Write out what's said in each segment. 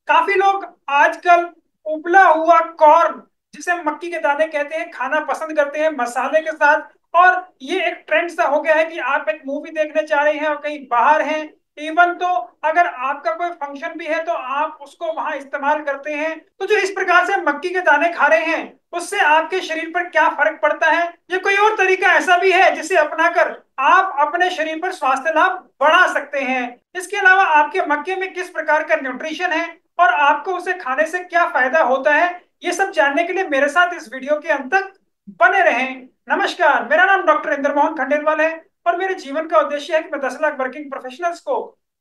काफी लोग आजकल उबला हुआ कॉर्न, जिसे मक्की के दाने कहते हैं, खाना पसंद करते हैं मसाले के साथ। और ये एक ट्रेंड सा हो गया है कि आप एक मूवी देखने जा रहे हैं और कहीं बाहर हैं, इवन तो अगर आपका कोई फंक्शन भी है तो आप उसको वहां इस्तेमाल करते हैं। तो जो इस प्रकार से मक्की के दाने खा रहे हैं, उससे आपके शरीर पर क्या फर्क पड़ता है, ये कोई और तरीका ऐसा भी है जिसे अपनाकर आप अपने शरीर पर स्वास्थ्य लाभ बढ़ा सकते हैं। इसके अलावा आपके मक्के में किस प्रकार का न्यूट्रिशन है और आपको उसे खाने से क्या फायदा होता है, ये सब जानने के लिए मेरे साथ इस वीडियो के अंत तक बने रहें। नमस्कार, मेरा नाम डॉक्टर इंद्र मोहन खंडेलवाल है और मेरे जीवन का उद्देश्य है कि मैं 10 लाख वर्किंग प्रोफेशनल्स को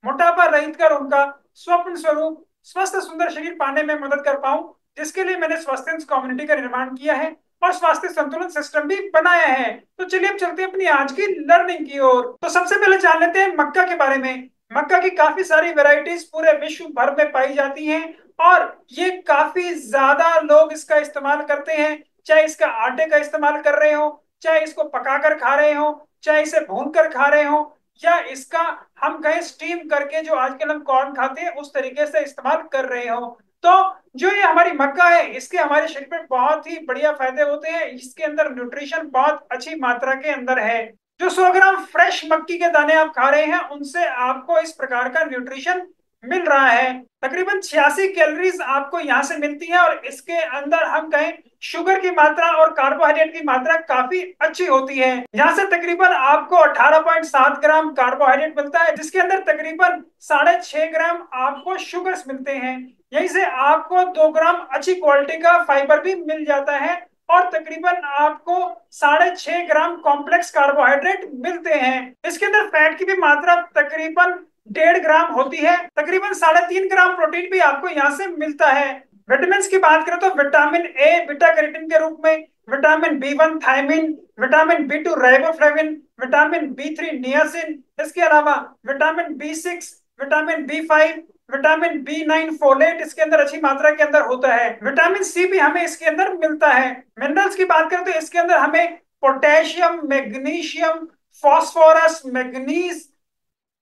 मोटापा रहित कर उनका स्वप्न स्वरूप स्वस्थ सुंदर शरीर पाने में मदद कर पाऊं, जिसके लिए मैंने स्वास्थ्य कम्युनिटी का निर्माण किया है और स्वास्थ्य संतुलन सिस्टम भी बनाया है। तो चलिए अब चलते हैं अपनी आज की लर्निंग की ओर। तो सबसे पहले जान लेते हैं मक्का के बारे में। मक्का की काफी सारी वैरायटीज पूरे विश्व भर में पाई जाती हैं और ये काफी ज्यादा लोग इसका इस्तेमाल करते हैं। चाहे इसका आटे का इस्तेमाल कर रहे हो, चाहे इसको पकाकर खा रहे हो, चाहे इसे भून कर खा रहे हो, या इसका हम कहें स्टीम करके जो आजकल हम कॉर्न खाते हैं उस तरीके से इस्तेमाल कर रहे हो। तो जो ये हमारी मक्का है, इसके हमारे शरीर पे बहुत ही बढ़िया फायदे होते हैं। इसके अंदर न्यूट्रिशन बहुत अच्छी मात्रा के अंदर है। जो 100 ग्राम फ्रेश मक्की के दाने आप खा रहे हैं, उनसे आपको इस प्रकार का न्यूट्रिशन मिल रहा है। तकरीबन 86 कैलोरीज आपको यहाँ से मिलती है और इसके अंदर हम कहें शुगर की मात्रा और कार्बोहाइड्रेट की मात्रा काफी अच्छी होती है। यहाँ से तकरीबन आपको 18.7 ग्राम कार्बोहाइड्रेट मिलता है, जिसके अंदर तकरीबन 6.5 ग्राम आपको शुगर्स मिलते हैं। यहीं से आपको 2 ग्राम अच्छी क्वालिटी का फाइबर भी मिल जाता है और तकरीबन आपको 6.5 ग्राम कॉम्प्लेक्स कार्बोहाइड्रेट मिलते हैं। इसके अंदर फैट की भी मात्रा तकरीबन 1.5 ग्राम होती है। तकरीबन 3.5 ग्राम प्रोटीन भी आपको यहाँ से मिलता है। विटामिन की बात करें तो विटामिन ए बीटा कैरोटीन के रूप में, vitamin B 1 thiamine, vitamin B 2 riboflavin, vitamin B 3 niacin, इसके अलावा vitamin B 6, vitamin B 5, vitamin B 9 folate इसके अंदर अच्छी मात्रा के अंदर होता है। विटामिन सी भी हमें इसके अंदर मिलता है। मिनरल्स की बात करें तो इसके अंदर हमें potassium, magnesium, phosphorus, manganese,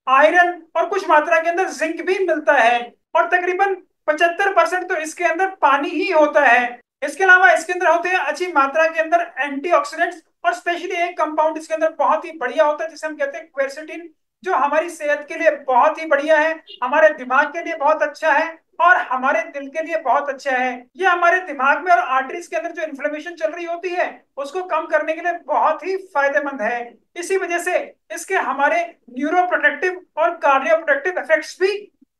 iron और कुछ मात्रा के अंदर जिंक भी मिलता है। और तकरीबन 75% तो इसके अंदर पानी ही होता है। इसके अलावा इसके अंदर होते हैं अच्छी मात्रा के अंदर एंटीऑक्सीडेंट्स, और स्पेशली एक कंपाउंड इसके अंदर बहुत ही बढ़िया होता है जिसे हम कहते हैं क्वेरसेटिन, जो हमारी सेहत के लिए बहुत ही बढ़िया है, हमारे दिमाग के लिए बहुत अच्छा है और हमारे दिल के लिए बहुत अच्छा है। ये हमारे दिमाग में और आर्टरीज के अंदर जो इन्फ्लेमेशन चल रही होती है उसको कम करने के लिए बहुत ही फायदेमंद है। इसी वजह से इसके हमारे न्यूरो प्रोटेक्टिव और कार्डियो प्रोटेक्टिव इफेक्ट्स भी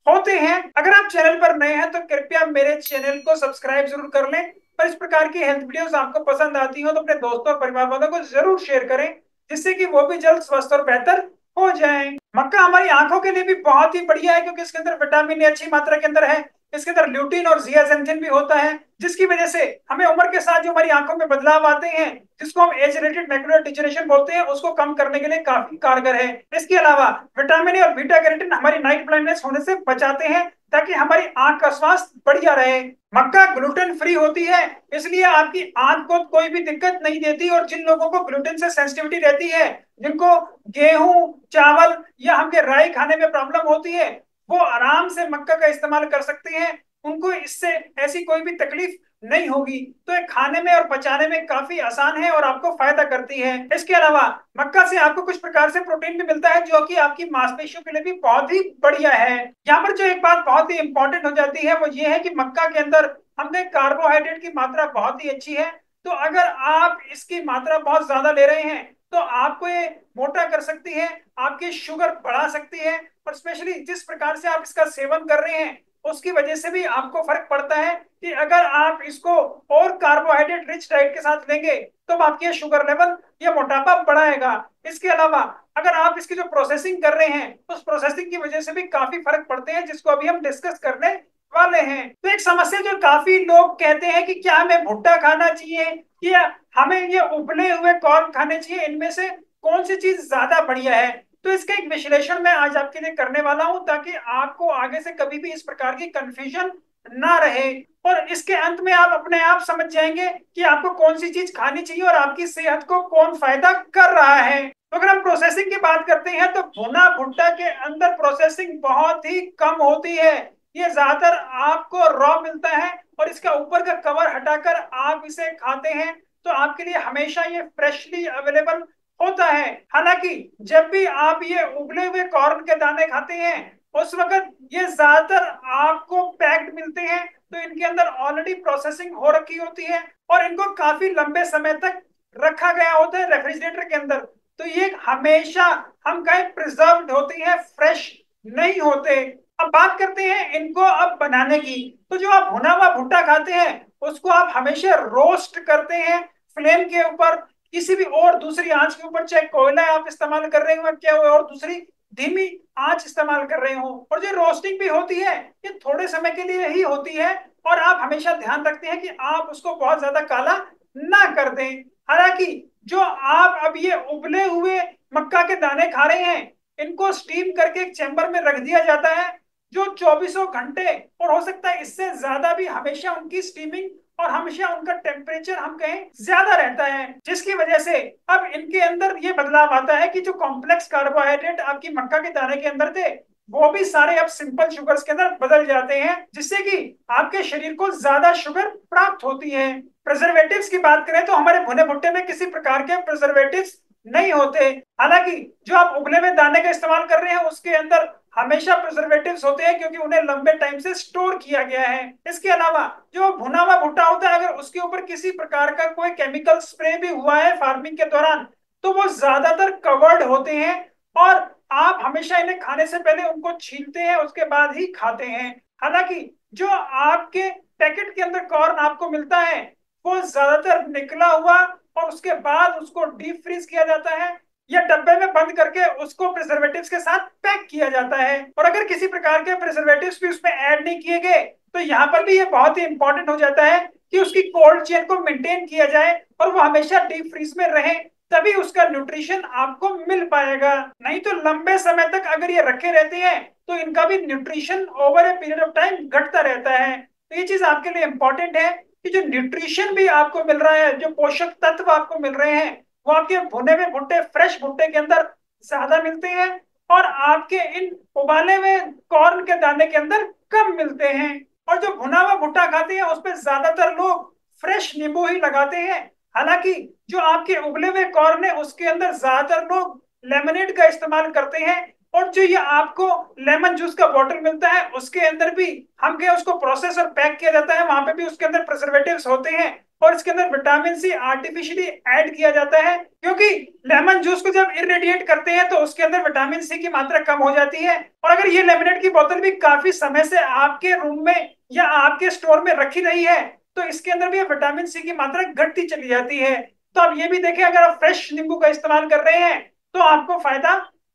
होते हैं। अगर आप चैनल पर नए हैं तो कृपया मेरे चैनल को सब्सक्राइब जरूर कर लें और इस प्रकार की हेल्थ वीडियोस आपको पसंद आती हो तो अपने दोस्तों और परिवार वालों को जरूर शेयर करें, जिससे कि वो भी जल्द स्वस्थ और बेहतर हो जाएं। मक्का हमारी आंखों के लिए भी बहुत ही बढ़िया है क्योंकि इसके अंदर विटामिन ए अच्छी मात्रा के अंदर है। इसके अंदर ल्यूटिन और जियाजेंथिन भी होता है, जिसकी वजह से हमें उम्र के साथ जो हमारी आंखों में बदलाव आते हैं, जिसको हम एज रिलेटेड मैकुलर डिजनरेशन बोलते हैं, उसको कम करने के लिए काफी कारगर है। इसके अलावा विटामिन ए और बीटा कैरोटीन हमारी नाइट ब्लाइंडनेस होने से बचाते हैं ताकि हमारी आंख का स्वास्थ्य बढ़िया रहे। मक्का ग्लूटेन फ्री होती है, इसलिए आपकी आंख को कोई भी दिक्कत नहीं देती। और जिन लोगों को ग्लूटेन से सेंसिटिविटी रहती है, जिनको गेहूं, चावल या हमके राई खाने में प्रॉब्लम होती है, वो आराम से मक्का का इस्तेमाल कर सकते हैं। उनको इससे ऐसी कोई भी तकलीफ नहीं होगी। तो ये खाने में और पचाने में काफी आसान है और आपको फायदा करती है। इसके अलावा मक्का से आपको कुछ प्रकार से प्रोटीन भी मिलता है जो कि आपकी मांसपेशियों के लिए भी बहुत ही बढ़िया है। यहाँ पर जो एक बात बहुत ही इंपॉर्टेंट हो जाती है वो ये है कि मक्का के अंदर हमने कार्बोहाइड्रेट की मात्रा बहुत ही अच्छी है। तो अगर आप इसकी मात्रा बहुत ज्यादा ले रहे हैं तो आपको ये मोटा कर सकती है, आपकी शुगर बढ़ा सकती है। और स्पेशली जिस प्रकार से आप इसका सेवन कर रहे हैं उसकी वजह से भी आपको फर्क पड़ता है कि अगर आप इसको और कार्बोहाइड्रेट रिच डाइट के साथ लेंगे तो आपकी शुगर लेवल या मोटापा बढ़ाएगा। इसके अलावा अगर आप इसकी जो प्रोसेसिंग कर रहे हैं उस प्रोसेसिंग की वजह से भी काफी फर्क पड़ते हैं, जिसको अभी हम डिस्कस करने वाले हैं। तो एक समस्या जो काफी लोग कहते हैं कि क्या हमें भुट्टा खाना चाहिए या हमें ये उबले हुए कॉर्न खाने चाहिए, इनमें से कौन सी चीज ज्यादा बढ़िया है। तो इसका एक विश्लेषण मैं आज आपके लिए करने वाला हूं ताकि आपको आगे से कभी भी इस प्रकार की कंफ्यूजन ना रहे और इसके अंत में आप अपने आप समझ जाएंगे कि आपको कौन सी चीज खानी चाहिए और आपकी सेहत को कौन फायदा कर रहा है। तो अगर हम प्रोसेसिंग की बात करते हैं तो भुना भुट्टा के अंदर प्रोसेसिंग बहुत ही कम होती है। ये ज्यादातर आपको रॉ मिलता है और इसका ऊपर का कवर हटाकर आप इसे खाते हैं तो आपके लिए हमेशा ये फ्रेशली अवेलेबल होता है। हालांकि जब भी आप ये उबले हुए कॉर्न के दाने खाते हैं उस वक्त ये ज्यादातर आपको पैक्ड मिलते हैं, तो इनके अंदर ऑलरेडी प्रोसेसिंग हो रखी होती है और इनको काफी लंबे समय तक रखा गया होता है रेफ्रिजरेटर के अंदर। तो ये हमेशा हम कहें प्रिजर्व्ड होते हैं, फ्रेश नहीं होते। अब बात करते हैं इनको अब बनाने की। तो जो आप भुना हुआ भुट्टा खाते हैं उसको आप हमेशा रोस्ट करते हैं फ्लेम के ऊपर, किसी भी और दूसरी आंच के ऊपर, चाहे कोयला आप इस्तेमाल कर रहे हो क्या और दूसरी धीमी आंच इस्तेमाल कर रहे हो। और जो रोस्टिंग भी होती है ये थोड़े समय के लिए ही होती है और आप हमेशा ध्यान रखते हैं कि आप उसको बहुत ज्यादा काला ना कर दें। हालांकि जो आप अब ये उबले हुए मक्का के दाने खा रहे हैं इनको स्टीम करके एक चैम्बर में रख दिया जाता है जो चौबीसों घंटे और हो सकता है इससे ज्यादा भी हमेशा उनकी स्टीमिंग और हमेशा उनका टेम्परेचर हम कहें ज्यादा रहता है, जिसकी वजह से अब इनके अंदर ये बदलाव आता है कि जो कॉम्प्लेक्स कार्बोहाइड्रेट आपकी मक्का के दाने के अंदर थे वो भी सारे अब सिंपल शुगर्स के अंदर बदल जाते हैं, जिससे कि आपके शरीर को ज्यादा शुगर प्राप्त होती है। प्रिजर्वेटिव्स की बात करें तो हमारे भुने भुट्टे में किसी प्रकार के प्रिजर्वेटिव्स नहीं होते। हालांकि जो आप उबले हुए दाने का इस्तेमाल कर रहे हैं उसके अंदर हमेशा प्रिजर्वेटिव्स होते हैं क्योंकि उन्हें लंबे टाइम से स्टोर किया गया है। इसके अलावा जो भुना हुआ भुट्टा होता है अगर उसके ऊपर किसी प्रकार का कोई केमिकल स्प्रे भी हुआ है फार्मिंग के दौरान तो वो ज्यादातर कवर्ड होते हैं और आप हमेशा इन्हें खाने से पहले उनको छीलते हैं उसके बाद ही खाते हैं। हालांकि जो आपके पैकेट के अंदर कॉर्न आपको मिलता है वो ज्यादातर निकला हुआ और उसके बाद उसको डीप फ्रीज किया जाता है या डब्बे में बंद करके उसको प्रिजर्वेटिव्स के साथ पैक किया जाता है। और अगर किसी प्रकार के प्रिजर्वेटिव्स भी उसमें ऐड नहीं किए गए तो यहाँ पर भी ये बहुत ही इंपॉर्टेंट हो जाता है कि उसकी कोल्ड चेन को मेंटेन किया जाए और वो हमेशा डीप फ्रीज में रहे, तभी उसका न्यूट्रिशन आपको मिल पाएगा। नहीं तो लंबे समय तक अगर ये रखे रहते हैं तो इनका भी nutrition over a period of time घटता रहता है। तो ये चीज आपके लिए इंपॉर्टेंट है कि जो न्यूट्रिशन भी आपको मिल रहा है, जो पोषक तत्व आपको मिल रहे हैं वो आपके भुने हुए भुट्टे फ्रेश भुट्टे के अंदर ज्यादा मिलते हैं और आपके इन उबाले हुए कॉर्न के दाने के अंदर कम मिलते हैं। और जो भुना हुआ भुट्टा खाते हैं उस पर ज्यादातर लोग फ्रेश नींबू ही लगाते हैं। हालांकि जो आपके उबले हुए कॉर्न है उसके अंदर ज्यादातर लोग लेमनेड का इस्तेमाल करते हैं और जो ये आपको लेमन जूस का बॉटल मिलता है उसके अंदर भी हम क्या उसको प्रोसेस और पैक किया जाता है, वहां पे भी उसके अंदर प्रिजर्वेटिव्स होते हैं और इसके अंदर विटामिन सी आर्टिफिशियली ऐड किया जाता है क्योंकि लेमन जूस को जब इरेडिएट करते हैं तो उसके अंदर विटामिन सी की मात्रा कम हो जाती है। और अगर ये लेमनेड की बोतल भी काफी समय से आपके रूम में या आपके स्टोर में रखी रही है तो इसके अंदर भी विटामिन सी की मात्रा घटती चली जाती है। तो आप ये भी देखें अगर आप फ्रेश नींबू का इस्तेमाल कर रहे हैं तो आपको फायदा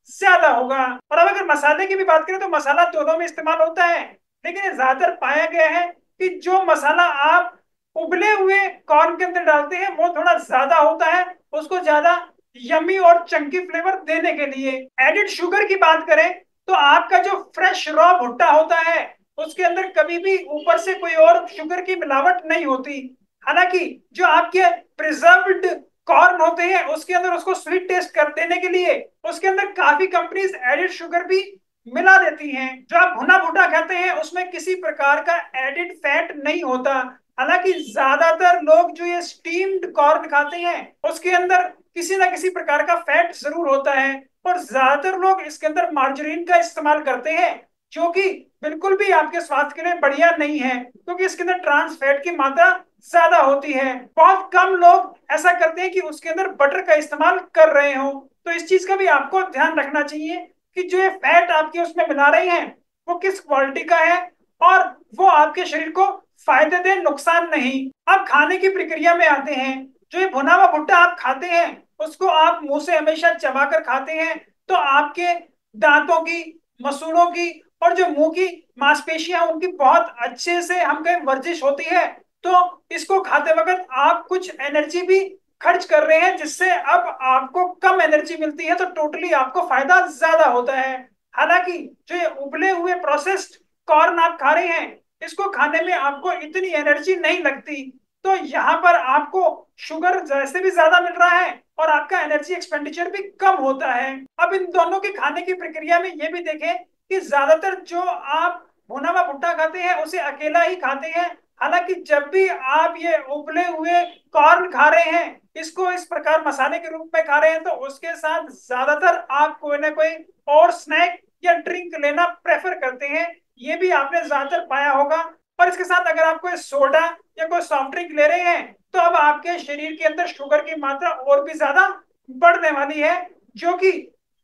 ज्यादा होगा। और अब अगर मसाले की भी बात करें तो मसाला दोनों में इस्तेमाल होता है, लेकिन ये ज्यादातर पाया गया है कि जो मसाला आप उबले हुए कॉर्न के अंदर डालते हैं वो थोड़ा ज्यादा होता है, उसको ज्यादा यमी और चंकी फ्लेवर देने के लिए। एडिड शुगर की बात करें तो आपका जो फ्रेश रॉ भुट्टा होता है उसके अंदर कभी भी ऊपर से कोई और शुगर की मिलावट नहीं होती। हालांकि जो आपके प्रिजर्व्ड कॉर्न होते हैं उसके अंदर उसको स्वीट टेस्ट कर देने के लिए उसके अंदर काफी कंपनीज एडिड शुगर भी मिला देती हैं। जो आप भुना भुट्टा खाते हैं उसमें किसी प्रकार का एडिड फैट नहीं होता। हालांकि ज्यादातर लोग जो ये स्टीम्ड कॉर्न खाते हैं उसके अंदर किसी ना किसी प्रकार का फैट जरूर होता है और ज्यादातर लोग इसके अंदर मार्जरीन का इस्तेमाल करते हैं जो कि बिल्कुल भी आपके स्वास्थ्य के लिए बढ़िया नहीं है क्योंकि इसके अंदर ट्रांस फैट की मात्रा ज्यादा होती है। बहुत कम लोग ऐसा करते हैं कि उसके अंदर बटर का इस्तेमाल कर रहे हो। तो इस चीज का भी आपको ध्यान रखना चाहिए कि जो ये फैट आपके उसमें मिला रहे हैं वो किस क्वालिटी का है और वो आपके शरीर को फायदे दे, नुकसान नहीं। अब खाने की प्रक्रिया में आते हैं। जो ये भुना हुआ भुट्टा आप खाते हैं उसको आप मुंह से हमेशा चबा कर खाते हैं तो आपके दांतों की, मसूड़ों की और जो मुंह की मांसपेशियां उनकी बहुत अच्छे से हम कहें वर्जिश होती है। तो इसको खाते वक्त आप कुछ एनर्जी भी खर्च कर रहे हैं जिससे अब आपको कम एनर्जी मिलती है तो टोटली आपको फायदा ज्यादा होता है। हालांकि जो ये उबले हुए प्रोसेस्ड कॉर्न आप खा रहे हैं इसको खाने में आपको इतनी एनर्जी नहीं लगती, तो यहाँ पर आपको शुगर जैसे भी ज्यादा मिल रहा है और आपका एनर्जी एक्सपेंडिचर भी कम होता है। अब इन दोनों के खाने की प्रक्रिया में ये भी देखें कि ज्यादातर जो आप भुना हुआ भुट्टा खाते हैं उसे अकेला ही खाते हैं। हालांकि जब भी आप ये उबले हुए कॉर्न खा रहे हैं, इसको इस प्रकार मसाले के रूप में खा रहे हैं, तो उसके साथ ज्यादातर आप कोई ना कोई और स्नैक या ड्रिंक लेना प्रेफर करते हैं। ये भी आपने ज्यादातर पाया होगा। और इसके साथ अगर आप कोई सोडा या कोई सॉफ्ट ड्रिंक ले रहे हैं, तो अब आपके शरीर के अंदर शुगर की मात्रा और भी ज्यादा बढ़ने वाली है, जो कि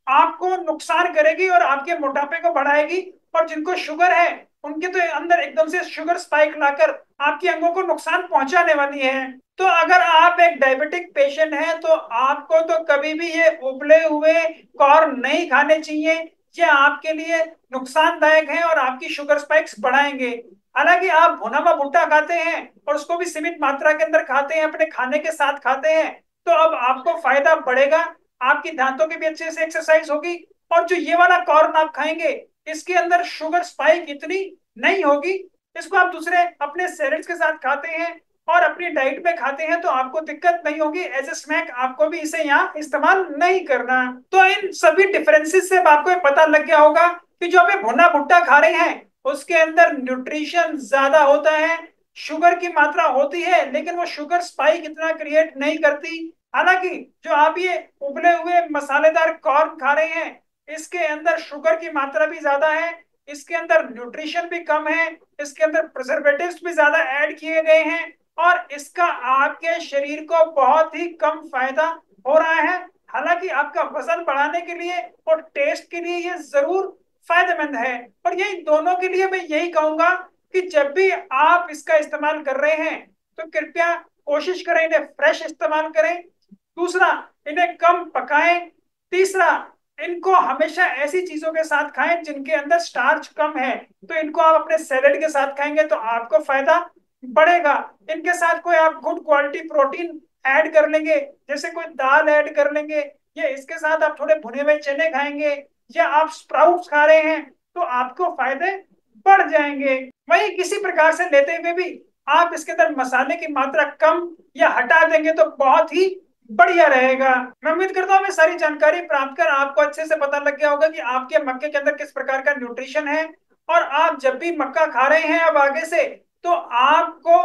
आपको नुकसान करेगी और आपके मोटापे को बढ़ाएगी। और जिनको शुगर है, उनके तो अंदर एकदम से शुगर स्पाइक लाकर आपके अंगों को नुकसान पहुंचाने वाली है। तो अगर आप एक डायबिटिक पेशेंट हैं, तो आपको तो कभी भी ये उबले हुए कॉर्न नहीं खाने चाहिए। ये आपके लिए नुकसानदायक है और आपकी शुगर स्पाइक्स बढ़ाएंगे। हालांकि आप भुना हुआ भुट्टा खाते हैं और उसको भी सीमित मात्रा के अंदर खाते हैं, अपने खाने के साथ खाते हैं, तो अब आपको फायदा बढ़ेगा। आपकी दांतों की भी अच्छे से एक्सरसाइज होगी। और जो ये वाला कॉर्न आप खाएंगे, इसके अंदर शुगर स्पाइक इतनी नहीं होगी। इसको आप दूसरे अपने सैलेड्स के साथ खाते हैं और अपनी डाइट में खाते हैं, तो आपको दिक्कत नहीं होगी। एज ए स्नैक आपको भी इसे यहाँ इस्तेमाल नहीं करना। तो इन सभी डिफरेंसेस से अब आपको ये पता लग गया होगा कि जो आप ये भुना भुट्टा खा रहे हैं, उसके अंदर न्यूट्रिशन ज्यादा होता है, शुगर की मात्रा होती है, लेकिन वो शुगर स्पाइक इतना क्रिएट नहीं करती। हालांकि जो आप ये उबले हुए मसालेदार कॉर्न खा रहे हैं, इसके अंदर शुगर की मात्रा भी ज्यादा है, इसके अंदर न्यूट्रिशन भी कम है, इसके अंदर प्रिजर्वेटिव्स भी ज्यादा ऐड किए गए हैं, और इसका आपके शरीर को बहुत ही कम फायदा हो रहा है। हालांकि आपका वजन बढ़ाने के लिए और टेस्ट के लिए ये जरूर फायदेमंद है। और यही दोनों के लिए मैं यही कहूंगा कि जब भी आप इसका इस्तेमाल कर रहे हैं, तो कृपया कोशिश करें इन्हें फ्रेश इस्तेमाल करें। दूसरा, इन्हें कम पकाएं। तीसरा, इनको हमेशा ऐसी चीजों के साथ खाएं जिनके अंदर स्टार्च कम है। तो इनको आप अपने सैलेड के साथ खाएंगे तो आपको फायदा बढ़ेगा। इनके साथ कोई आप गुड क्वालिटी प्रोटीन ऐड कर लेंगे, जैसे कोई दाल ऐड कर लेंगे, या इसके साथ आप थोड़े भुने हुए चने खाएंगे, या आप स्प्राउट्स खा रहे हैं, तो आपको फायदे बढ़ जाएंगे। वही किसी प्रकार से लेते हुए भी आप इसके अंदर मसाले की मात्रा कम या हटा देंगे तो बहुत ही बढ़िया रहेगा। मैं उम्मीद करता हूँ मैं सारी जानकारी प्राप्त कर आपको अच्छे से पता लग गया होगा कि आपके मक्के के अंदर किस प्रकार का न्यूट्रिशन है। और आप जब भी मक्का खा रहे हैं अब आगे से, तो आपको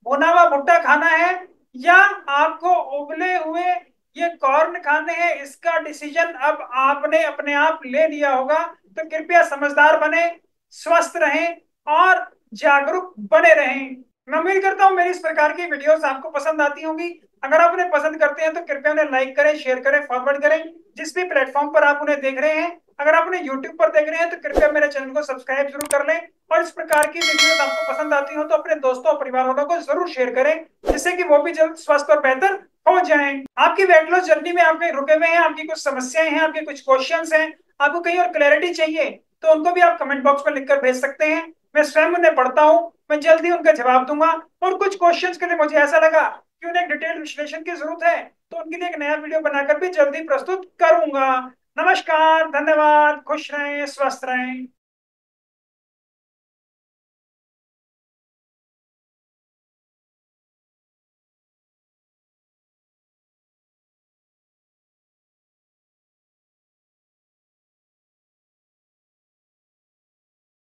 भुना हुआ भुट्टा खाना है या आपको उबले हुए ये कॉर्न खाने हैं, इसका डिसीजन अब आपने अपने आप ले लिया होगा। तो कृपया समझदार बने, स्वस्थ रहें और जागरूक बने रहें। मैं उम्मीद करता हूँ मेरी इस प्रकार की वीडियोस आपको पसंद आती होंगी। अगर आप उन्हें पसंद करते हैं तो कृपया उन्हें लाइक करें, शेयर करें, फॉरवर्ड करें, जिस भी प्लेटफॉर्म पर आप उन्हें देख रहे हैं। अगर आप उन्हें यूट्यूब पर देख रहे हैं तो कृपया मेरे चैनल को सब्सक्राइब जरूर कर लें। और इस प्रकार की वीडियोस आपको पसंद आती हो तो अपने दोस्तों और परिवार वालों को जरूर शेयर करें, जिससे कि वो भी जल्द स्वस्थ और बेहतर हो जाएं। आपकी वेट लॉस जर्नी में आप कहीं रुके हुए हैं, आपकी कुछ समस्याएं हैं, आपके कुछ क्वेश्चंस हैं, आपको कहीं और क्लैरिटी चाहिए, तो उनको भी आप कमेंट बॉक्स में लिखकर भेज सकते हैं। मैं स्वयं उन्हें पढ़ता हूँ, मैं जल्दी उनका जवाब दूंगा। और कुछ क्वेश्चंस के लिए मुझे ऐसा लगा कि उन्हें एक डिटेल विश्लेषण की जरूरत है, तो उनके लिए एक नया वीडियो बनाकर भी जल्दी प्रस्तुत करूंगा। नमस्कार, धन्यवाद, खुश रहें, स्वस्थ रहें।